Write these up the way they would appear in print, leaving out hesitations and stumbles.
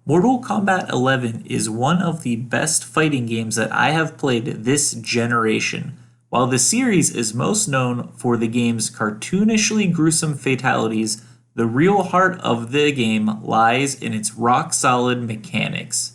Mortal Kombat 11 is one of the best fighting games that I have played this generation. While the series is most known for the game's cartoonishly gruesome fatalities, the real heart of the game lies in its rock-solid mechanics.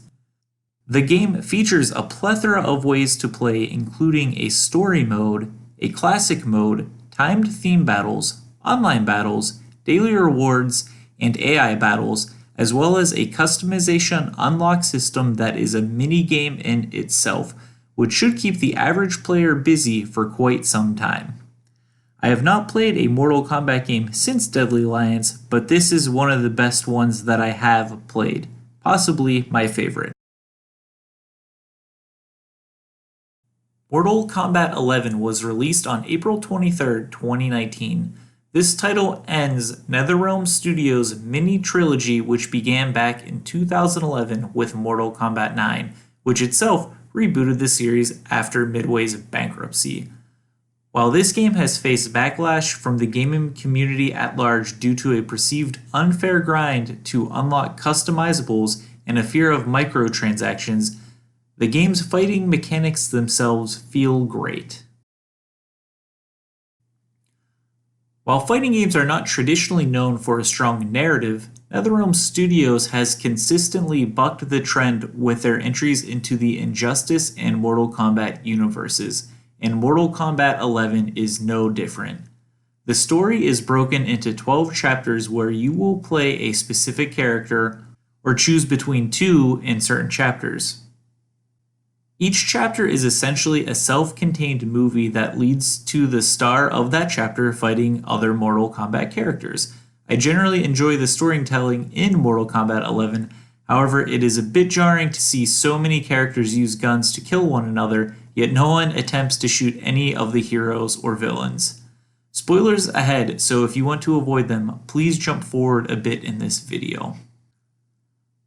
The game features a plethora of ways to play, including a story mode, a classic mode, timed theme battles, online battles, daily rewards, and AI battles, as well as a customization unlock system that is a mini-game in itself, which should keep the average player busy for quite some time. I have not played a Mortal Kombat game since Deadly Alliance, but this is one of the best ones that I have played, possibly my favorite. Mortal Kombat 11 was released on April 23, 2019. This title ends NetherRealm Studios' mini-trilogy which began back in 2011 with Mortal Kombat 9, which itself rebooted the series after Midway's bankruptcy. While this game has faced backlash from the gaming community at large due to a perceived unfair grind to unlock customizables and a fear of microtransactions, the game's fighting mechanics themselves feel great. While fighting games are not traditionally known for a strong narrative, NetherRealm Studios has consistently bucked the trend with their entries into the Injustice and Mortal Kombat universes, and Mortal Kombat 11 is no different. The story is broken into 12 chapters where you will play a specific character or choose between two in certain chapters. Each chapter is essentially a self-contained movie that leads to the star of that chapter fighting other Mortal Kombat characters. I generally enjoy the storytelling in Mortal Kombat 11, however it is a bit jarring to see so many characters use guns to kill one another, yet no one attempts to shoot any of the heroes or villains. Spoilers ahead, so if you want to avoid them, please jump forward a bit in this video.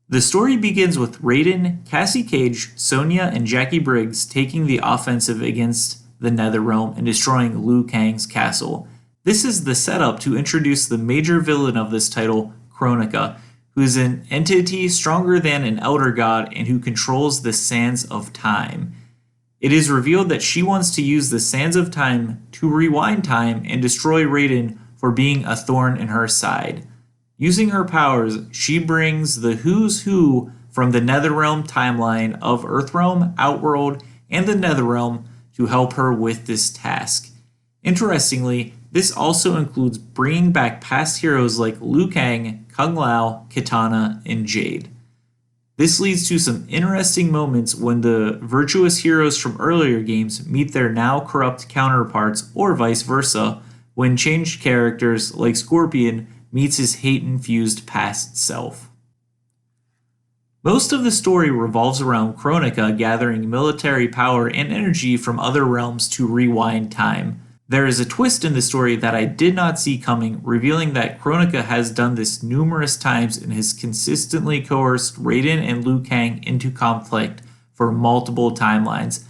The story begins with Raiden, Cassie Cage, Sonya, and Jackie Briggs taking the offensive against the Netherrealm and destroying Liu Kang's castle. This is the setup to introduce the major villain of this title, Kronika, who is an entity stronger than an elder god and who controls the Sands of Time. It is revealed that she wants to use the Sands of Time to rewind time and destroy Raiden for being a thorn in her side. Using her powers, she brings the who's who from the Netherrealm timeline of Earthrealm, Outworld, and the Netherrealm to help her with this task. Interestingly, this also includes bringing back past heroes like Liu Kang, Kung Lao, Kitana, and Jade. This leads to some interesting moments when the virtuous heroes from earlier games meet their now corrupt counterparts, or vice versa, when changed characters like Scorpion meets his hate-infused past self. Most of the story revolves around Kronika gathering military power and energy from other realms to rewind time. There is a twist in the story that I did not see coming, revealing that Kronika has done this numerous times and has consistently coerced Raiden and Liu Kang into conflict for multiple timelines.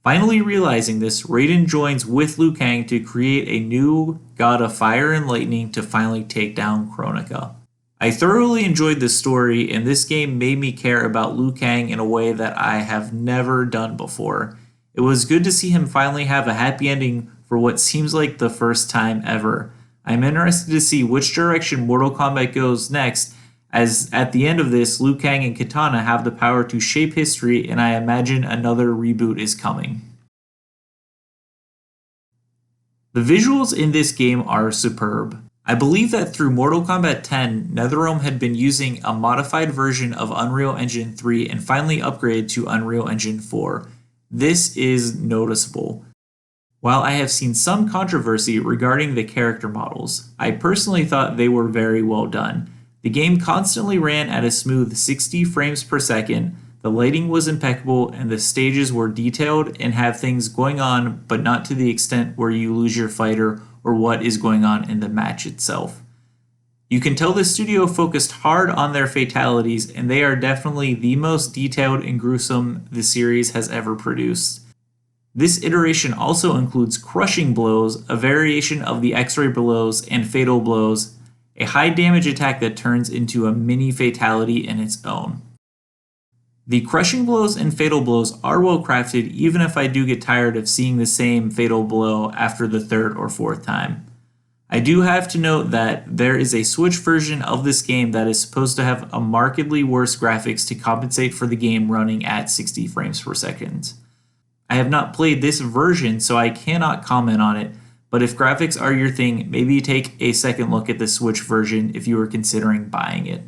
Finally realizing this, Raiden joins with Liu Kang to create a new god of fire and lightning to finally take down Kronika. I thoroughly enjoyed this story, and this game made me care about Liu Kang in a way that I have never done before. It was good to see him finally have a happy ending for what seems like the first time ever. I'm interested to see which direction Mortal Kombat goes next, as at the end of this, Liu Kang and Kitana have the power to shape history, and I imagine another reboot is coming. The visuals in this game are superb. I believe that through Mortal Kombat 10, NetherRealm had been using a modified version of Unreal Engine 3 and finally upgraded to Unreal Engine 4. This is noticeable. While I have seen some controversy regarding the character models, I personally thought they were very well done. The game constantly ran at a smooth 60 frames per second, the lighting was impeccable, and the stages were detailed and have things going on, but not to the extent where you lose your fighter or what is going on in the match itself. You can tell the studio focused hard on their fatalities, and they are definitely the most detailed and gruesome the series has ever produced. This iteration also includes crushing blows, a variation of the X-ray blows and fatal blows, a high damage attack that turns into a mini fatality in its own. The crushing blows and fatal blows are well crafted, even if I do get tired of seeing the same fatal blow after the third or fourth time. I do have to note that there is a Switch version of this game that is supposed to have a markedly worse graphics to compensate for the game running at 60 frames per second. I have not played this version, so I cannot comment on it, but if graphics are your thing, maybe take a second look at the Switch version if you are considering buying it.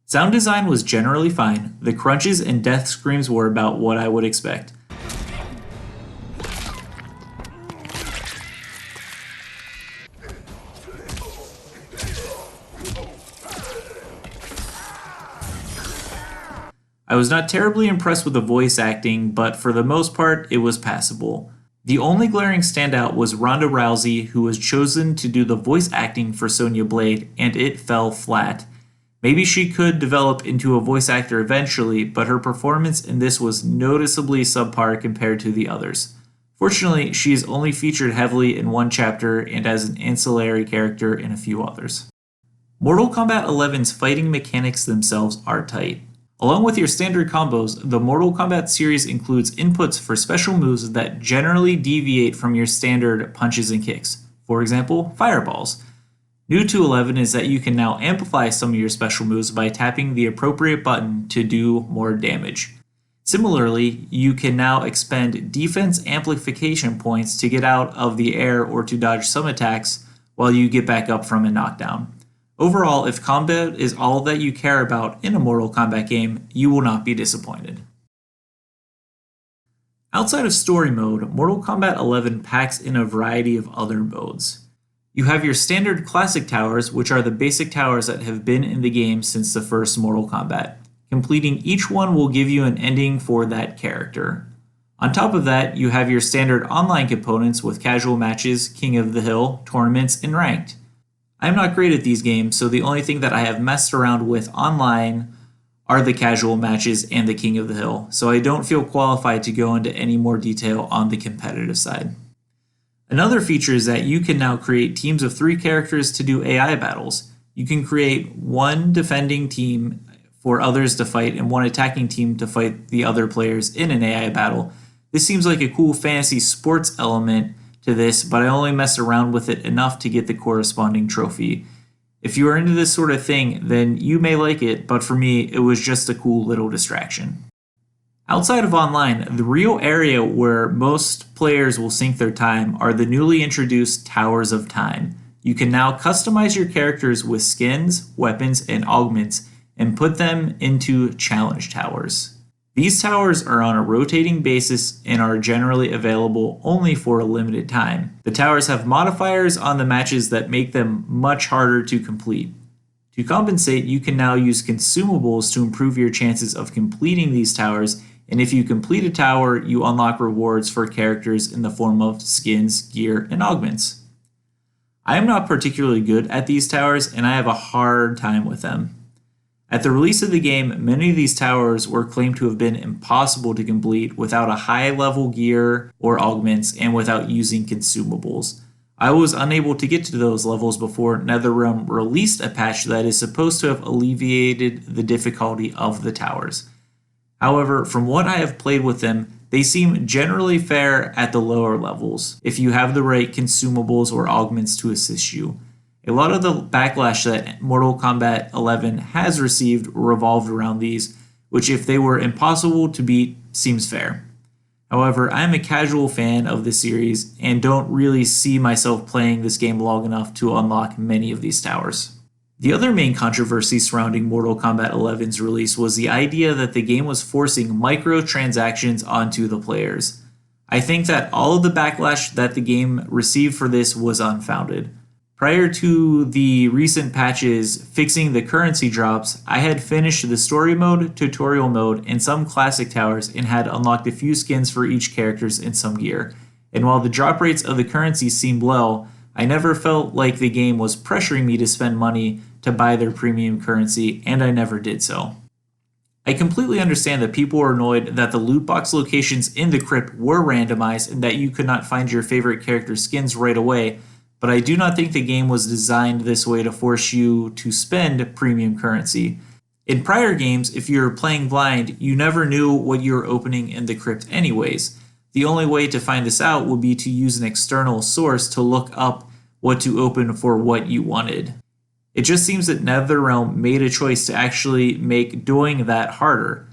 Sound design was generally fine. The crunches and death screams were about what I would expect. I was not terribly impressed with the voice acting, but for the most part, it was passable. The only glaring standout was Ronda Rousey, who was chosen to do the voice acting for Sonya Blade, and it fell flat. Maybe she could develop into a voice actor eventually, but her performance in this was noticeably subpar compared to the others. Fortunately, she is only featured heavily in one chapter and as an ancillary character in a few others. Mortal Kombat 11's fighting mechanics themselves are tight. Along with your standard combos, the Mortal Kombat series includes inputs for special moves that generally deviate from your standard punches and kicks. For example, fireballs. New to 11 is that you can now amplify some of your special moves by tapping the appropriate button to do more damage. Similarly, you can now expend defense amplification points to get out of the air or to dodge some attacks while you get back up from a knockdown. Overall, if combat is all that you care about in a Mortal Kombat game, you will not be disappointed. Outside of story mode, Mortal Kombat 11 packs in a variety of other modes. You have your standard classic towers, which are the basic towers that have been in the game since the first Mortal Kombat. Completing each one will give you an ending for that character. On top of that, you have your standard online components with casual matches, King of the Hill, tournaments, and ranked. I'm not great at these games, so the only thing that I have messed around with online are the casual matches and the King of the Hill, so I don't feel qualified to go into any more detail on the competitive side. Another feature is that you can now create teams of 3 characters to do AI battles. You can create one defending team for others to fight and one attacking team to fight the other players in an AI battle. This seems like a cool fantasy sports element to this, but I only messed around with it enough to get the corresponding trophy. If you are into this sort of thing, then you may like it, but for me, it was just a cool little distraction. Outside of online, the real area where most players will sink their time are the newly introduced Towers of Time. You can now customize your characters with skins, weapons, and augments, and put them into challenge towers. These towers are on a rotating basis and are generally available only for a limited time. The towers have modifiers on the matches that make them much harder to complete. To compensate, you can now use consumables to improve your chances of completing these towers, and if you complete a tower, you unlock rewards for characters in the form of skins, gear, and augments. I am not particularly good at these towers, and I have a hard time with them. At the release of the game, many of these towers were claimed to have been impossible to complete without a high-level gear or augments and without using consumables. I was unable to get to those levels before NetherRealm released a patch that is supposed to have alleviated the difficulty of the towers. However, from what I have played with them, they seem generally fair at the lower levels, if you have the right consumables or augments to assist you. A lot of the backlash that Mortal Kombat 11 has received revolved around these, which if they were impossible to beat, seems fair. However, I am a casual fan of the series and don't really see myself playing this game long enough to unlock many of these towers. The other main controversy surrounding Mortal Kombat 11's release was the idea that the game was forcing microtransactions onto the players. I think that all of the backlash that the game received for this was unfounded. Prior to the recent patches fixing the currency drops, I had finished the story mode, tutorial mode, and some classic towers and had unlocked a few skins for each characters and some gear. And while the drop rates of the currency seemed low, I never felt like the game was pressuring me to spend money to buy their premium currency, and I never did so. I completely understand that people were annoyed that the loot box locations in the crypt were randomized and that you could not find your favorite character skins right away, but I do not think the game was designed this way to force you to spend premium currency. In prior games, if you were playing blind, you never knew what you were opening in the crypt anyways. The only way to find this out would be to use an external source to look up what to open for what you wanted. It just seems that NetherRealm made a choice to actually make doing that harder.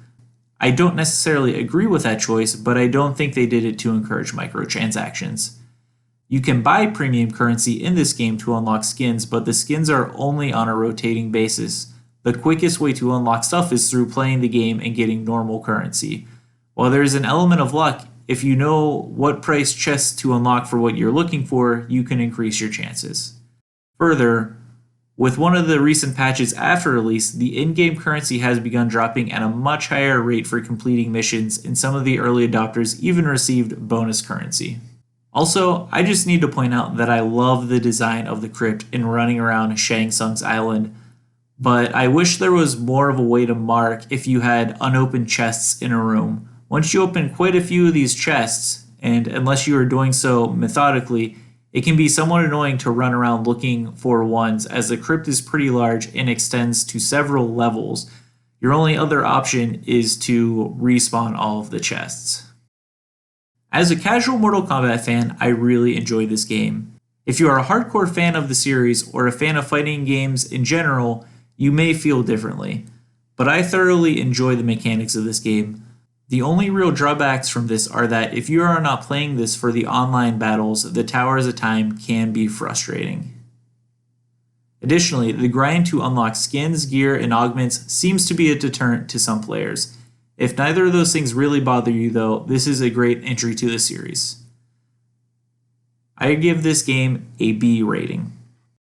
I don't necessarily agree with that choice, but I don't think they did it to encourage microtransactions. You can buy premium currency in this game to unlock skins, but the skins are only on a rotating basis. The quickest way to unlock stuff is through playing the game and getting normal currency. While there is an element of luck, if you know what price chests to unlock for what you're looking for, you can increase your chances. Further, with one of the recent patches after release, the in-game currency has begun dropping at a much higher rate for completing missions, and some of the early adopters even received bonus currency. Also, I just need to point out that I love the design of the crypt in running around Shang Tsung's island, but I wish there was more of a way to mark if you had unopened chests in a room. Once you open quite a few of these chests, and unless you are doing so methodically, it can be somewhat annoying to run around looking for ones, as the crypt is pretty large and extends to several levels. Your only other option is to respawn all of the chests. As a casual Mortal Kombat fan, I really enjoy this game. If you are a hardcore fan of the series or a fan of fighting games in general, you may feel differently, but I thoroughly enjoy the mechanics of this game. The only real drawbacks from this are that if you are not playing this for the online battles, the Towers of Time can be frustrating. Additionally, the grind to unlock skins, gear, and augments seems to be a deterrent to some players. If neither of those things really bother you though, this is a great entry to the series. I give this game a B rating.